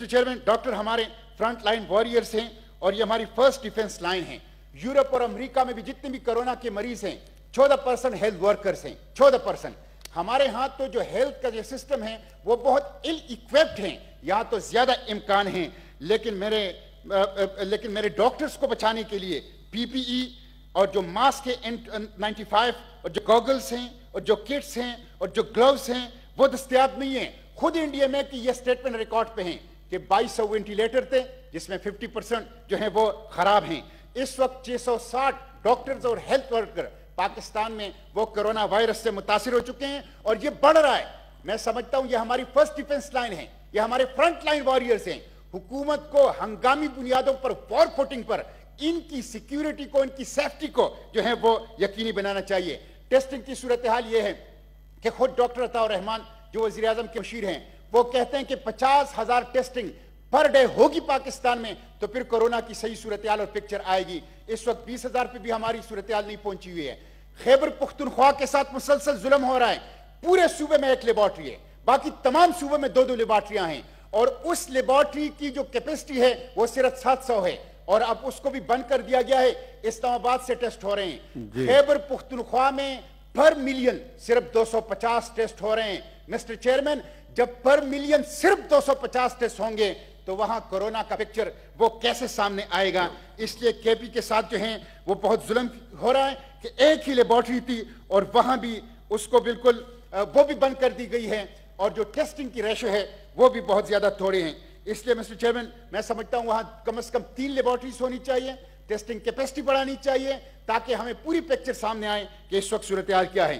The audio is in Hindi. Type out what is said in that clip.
मिस्टर चेयरमैन, डॉक्टर हमारे फ्रंट लाइन वॉरियर्स हैं और ये हमारी फर्स्ट डिफेंस लाइन है। यूरोप और अमेरिका में भी जितने भी कोरोना के मरीज हैं 14% हेल्थ वर्कर्स हैं, 14%। हमारे यहाँ तो जो हेल्थ का जो सिस्टम है वो बहुत इल इक्विप्ड हैं, यहाँ तो ज्यादा इम्कान हैं, लेकिन मेरे डॉक्टर्स को बचाने के लिए पीपीई और जो मास्क है N95 और जो गॉगल्स हैं और जो किट्स हैं और जो ग्लव्स हैं वो दस्तयाब नहीं है। खुद इंडिया में कि ये स्टेटमेंट रिकॉर्ड पे हैं कि 2200 वेंटिलेटर थे जिसमें 50% जो है वो खराब हैं। इस वक्त 660 डॉक्टर्स और हेल्थ वर्कर पाकिस्तान में वो कोरोना वायरस से मुतासिर हो चुके हैं और ये बढ़ रहा है। मैं समझता हूं ये हमारी फर्स्ट डिफेंस लाइन है, ये हमारे फ्रंट लाइन वॉरियर्स हैं। हुकूमत को हंगामी बुनियादों पर वॉर फुटिंग पर इनकी सिक्योरिटी को, इनकी सेफ्टी को जो है वो यकीनी बनाना चाहिए। टेस्टिंग की सूरत हाल ये है कि खुद डॉक्टर अताउर रहमान जो वजीर आजम के मुशीर हैं वो कहते हैं कि 50,000 टेस्टिंग पर डे होगी पाकिस्तान में तो फिर कोरोना की सही सूरत हाल और पिक्चर आएगी। इस वक्त 20,000 पे भी हमारी सूरत हाल नहीं पहुंची हुई है। खैबर पुख्तनख्वा के साथ मुसलसल जुल्म हो रहा है। पूरे सूबे में एक लेबॉर्ट्री है, बाकी तमाम सूबों में 2-2 लेबॉर्ट्रियां हैं और उस लेबॉर्ट्री की जो कैपेसिटी है वो सिर्फ 700 है और अब उसको भी बंद कर दिया गया है। इस्लामाबाद से टेस्ट हो रहे हैं। खैबर पुख्तनख्वा में पर मिलियन सिर्फ 250 टेस्ट हो रहे हैं। मिस्टर चेयरमैन, जब पर मिलियन सिर्फ 250 टेस्ट होंगे तो वहां कोरोना का पिक्चर वो कैसे सामने आएगा। इसलिए केपी के साथ जो है वो बहुत जुल्म हो रहा है कि एक ही लेबॉर्ट्री थी और वहां भी उसको बिल्कुल वो भी बंद कर दी गई है और जो टेस्टिंग की रेशो है वो भी बहुत ज्यादा थोड़े हैं। इसलिए मिस्टर चेयरमैन, मैं समझता हूं वहां कम से कम 3 लेबॉर्ट्रीज होनी चाहिए, टेस्टिंग कैपेसिटी बढ़ानी चाहिए ताकि हमें पूरी पिक्चर सामने आए कि इस वक्त सूरत हाल क्या है।